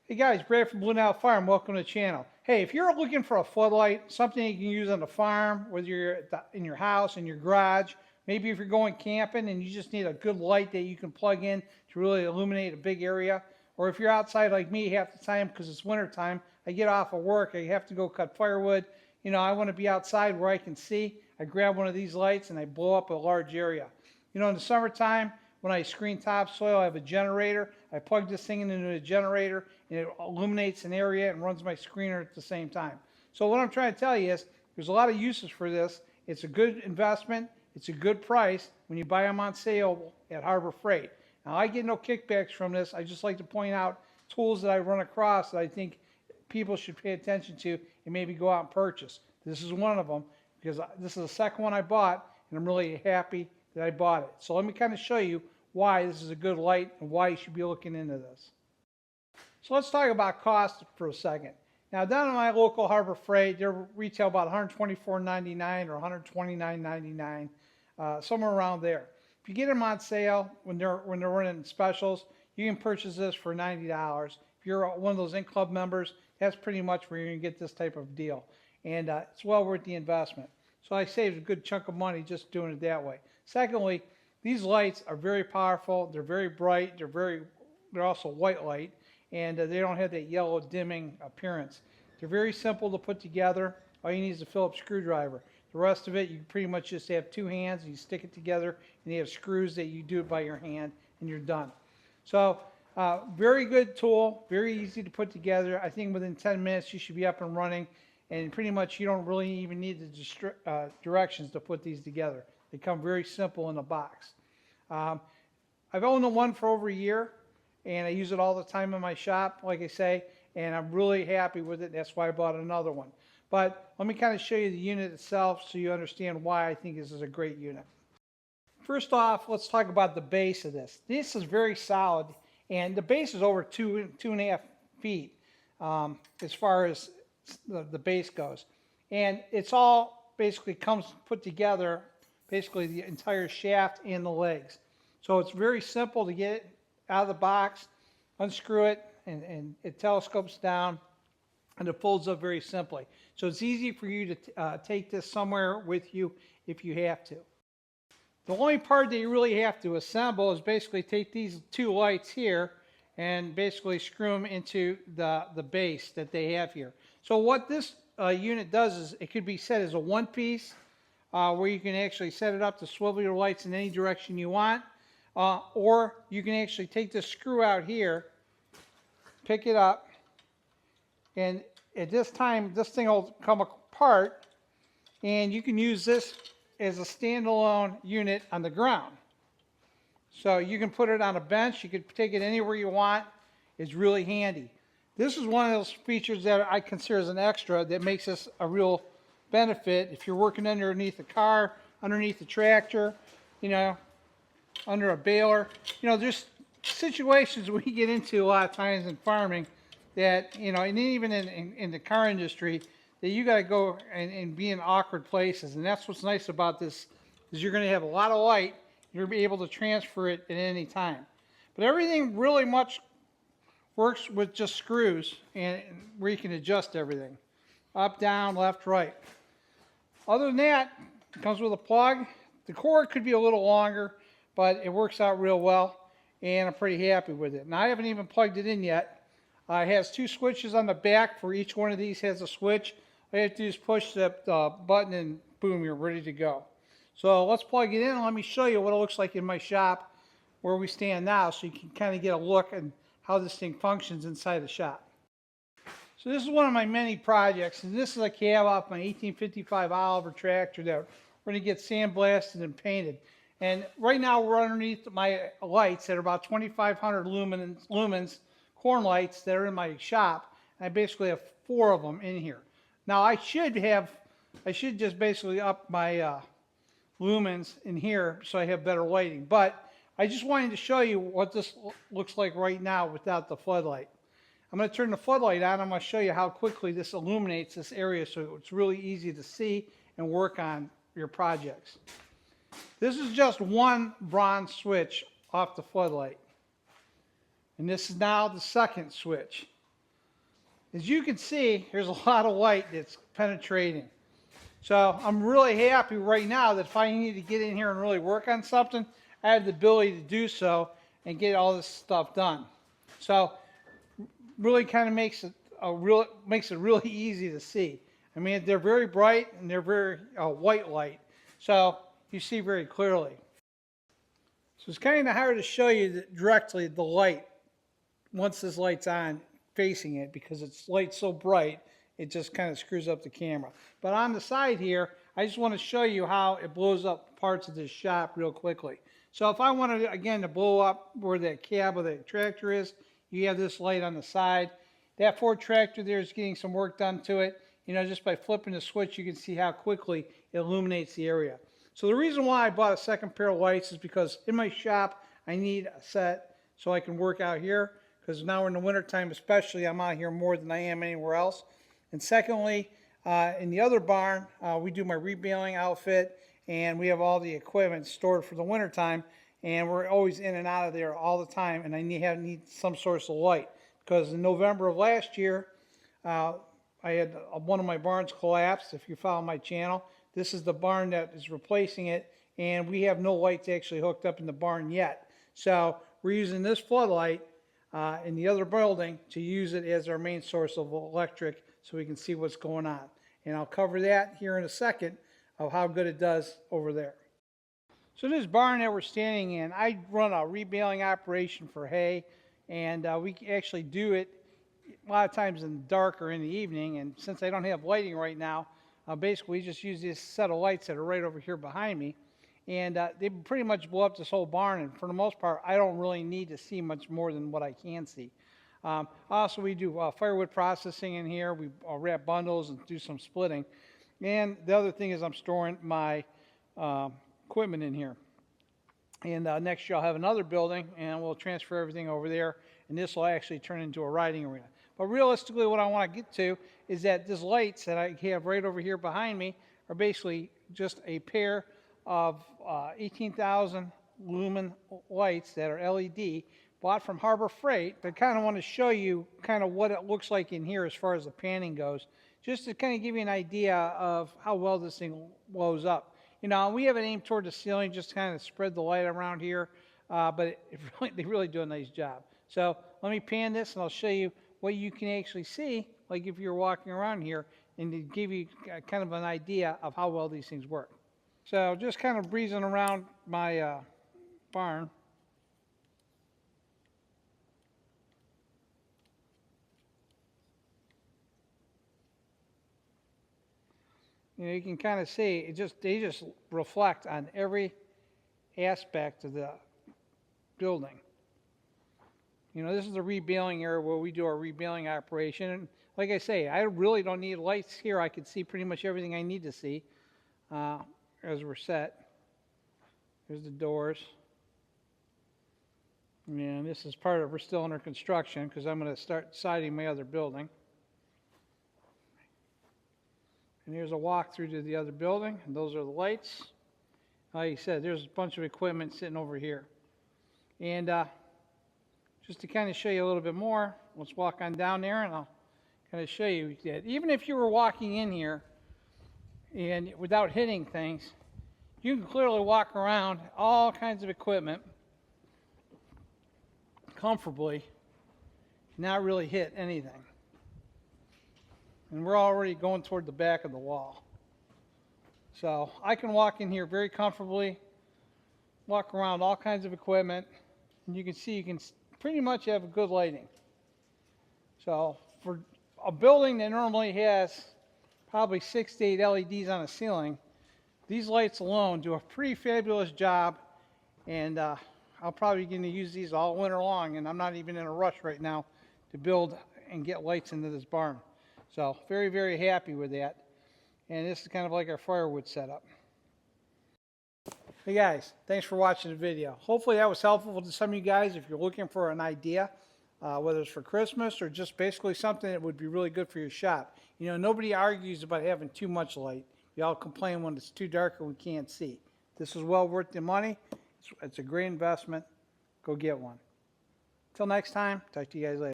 Hey guys, Brad from Nile Farm. Welcome to the channel. Hey, if you're looking for a floodlight, something you can use on the farm, whether you're in your house, in your garage, maybe if you're going camping and you just need a good light that you can plug in to really illuminate a big area, or if you're outside like me half the time because it's winter time, I get off of work, I have to go cut firewood. I want to be outside where I can see. I grab one of these lights and I blow up a large area. In the summertime, when I screen topsoil, I have a generator. I plug this thing into a generator and it illuminates an area and runs my screener at the same time. So what I'm trying to tell you is there's a lot of uses for this. It's a good investment. It's a good price when you buy them on sale at Harbor Freight. Now, I get no kickbacks from this. I just like to point out tools that I run across that I think people should pay attention to and maybe go out and purchase. This is one of them because this is the second one I bought and I'm really happy that I bought it. So let me kind of show you why this is a good light and why you should be looking into this. So let's talk about cost for a second. Now down in my local Harbor Freight, they're retail about $124.99 or $129.99, somewhere around there. If you get them on sale when they're running specials, you can purchase this for $90. If you're one of those in-club members, that's pretty much where you're going to get this type of deal. And it's well worth the investment. So I saved a good chunk of money just doing it that way. Secondly, these lights are very powerful. They're very bright. They're also white light, and they don't have that yellow dimming appearance. They're very simple to put together. All you need is a Phillips screwdriver. The rest of it, you pretty much just have two hands, and you stick it together, and you have screws that you do it by your hand, and you're done. So very good tool, very easy to put together. I think within 10 minutes you should be up and running, and pretty much you don't really even need the directions to put these together. They come very simple in a box. I've owned the one for over a year, and I use it all the time in my shop, like I say, and I'm really happy with it. That's why I bought another one. But let me kind of show you the unit itself so you understand why I think this is a great unit. First off, let's talk about the base of this. This is very solid, and the base is over 2.5 feet as far as the base goes. And it's all basically comes put together, basically the entire shaft and the legs. So it's very simple to get it out of the box, unscrew it, and it telescopes down, and it folds up very simply. So it's easy for you to take this somewhere with you if you have to. The only part that you really have to assemble is basically take these two lights here and basically screw them into the base that they have here. So what this unit does is it could be set as a one piece where you can actually set it up to swivel your lights in any direction you want, or you can actually take this screw out here, pick it up, and at this time this thing will come apart and you can use this as a standalone unit on the ground. So you can put it on a bench, you can take it anywhere you want. It's really handy. This is one of those features that I consider as an extra that makes this a real benefit if you're working underneath a car, underneath a tractor, under a baler. There's situations we get into a lot of times in farming that, and even in the car industry, that you got to go and be in awkward places. And that's what's nice about this, is you're going to have a lot of light. You'll be able to transfer it at any time. But everything really much works with just screws, and where you can adjust everything. Up, down, left, right. Other than that, it comes with a plug. The cord could be a little longer, but it works out real well, and I'm pretty happy with it. Now, I haven't even plugged it in yet. It has two switches on the back. For each one of these has a switch. All you have to do is push that button, and boom, you're ready to go. So let's plug it in, and let me show you what it looks like in my shop where we stand now, so you can kind of get a look at how this thing functions inside the shop. So this is one of my many projects, and this is a cab off my 1855 Oliver tractor that we're going to get sandblasted and painted. And right now we're underneath my lights that are about 2,500 lumens corn lights that are in my shop. I basically have 4 of them in here. Now I should just basically up my lumens in here so I have better lighting. But I just wanted to show you what this looks like right now without the floodlight. I'm going to turn the floodlight on. I'm going to show you how quickly this illuminates this area so it's really easy to see and work on your projects. This is just one Braun switch off the floodlight. And this is now the second switch. As you can see, there's a lot of light that's penetrating. So I'm really happy right now that if I need to get in here and really work on something, I have the ability to do so and get all this stuff done. So really kind of makes it really easy to see. I mean, they're very bright and they're very white light, so you see very clearly. So it's kind of hard to show you directly the light once this light's on facing it, because it's light so bright it just kind of screws up the camera. But on the side here, I just want to show you how it blows up parts of this shop real quickly. So if I wanted, again, to blow up where that cab of the tractor is, you have this light on the side. That Ford tractor there is getting some work done to it. You know, just by flipping the switch, you can see how quickly it illuminates the area. So the reason why I bought a second pair of lights is because in my shop, I need a set so I can work out here, because now in the wintertime especially, I'm out here more than I am anywhere else. And secondly, in the other barn, we do my rebaling outfit, and we have all the equipment stored for the wintertime, and we're always in and out of there all the time, and I need some source of light. Because in November of last year, I had one of my barns collapse. If you follow my channel, this is the barn that is replacing it, and we have no lights actually hooked up in the barn yet. So we're using this floodlight in the other building to use it as our main source of electric so we can see what's going on. And I'll cover that here in a second of how good it does over there. So this barn that we're standing in, I run a rebaling operation for hay, and we actually do it a lot of times in the dark or in the evening. And since I don't have lighting right now, basically just use this set of lights that are right over here behind me, and they pretty much blow up this whole barn. And for the most part, I don't really need to see much more than what I can see. Also, we do firewood processing in here. We wrap bundles and do some splitting. And the other thing is I'm storing my equipment in here. And next year I'll have another building, and we'll transfer everything over there, and this will actually turn into a riding arena. But realistically, what I want to get to is that these lights that I have right over here behind me are basically just a pair of 18,000 lumen lights that are LED, bought from Harbor Freight. I kind of want to show you kind of what it looks like in here as far as the panning goes, just to kind of give you an idea of how well this thing blows up. You know, we have it aimed toward the ceiling, just to kind of spread the light around here, but they really do a nice job. So let me pan this, and I'll show you what you can actually see, like if you're walking around here, and to give you kind of an idea of how well these things work. So just kind of breezing around my barn. You know, you can kind of see they just reflect on every aspect of the building. You know, this is the rebaling area where we do our rebaling operation. And like I say, I really don't need lights here. I can see pretty much everything I need to see as we're set. There's the doors. And this is part of, we're still under construction because I'm going to start siding my other building. And here's a walk through to the other building, and those are the lights. Like I said, there's a bunch of equipment sitting over here. And just to kind of show you a little bit more, let's walk on down there, and I'll kind of show you that even if you were walking in here and without hitting things, you can clearly walk around all kinds of equipment comfortably, not really hit anything. And we're already going toward the back of the wall. So I can walk in here very comfortably, walk around all kinds of equipment, and you can see you can pretty much have a good lighting. So for a building that normally has probably 6 to 8 LEDs on a ceiling, these lights alone do a pretty fabulous job, and I'll probably going to use these all winter long, and I'm not even in a rush right now to build and get lights into this barn. So very, very happy with that. And this is kind of like our firewood setup. Hey guys, thanks for watching the video. Hopefully that was helpful to some of you guys if you're looking for an idea, whether it's for Christmas or just basically something that would be really good for your shop. You know, nobody argues about having too much light. We all complain when it's too dark or we can't see. This is well worth the money. It's a great investment. Go get one. Until next time, talk to you guys later.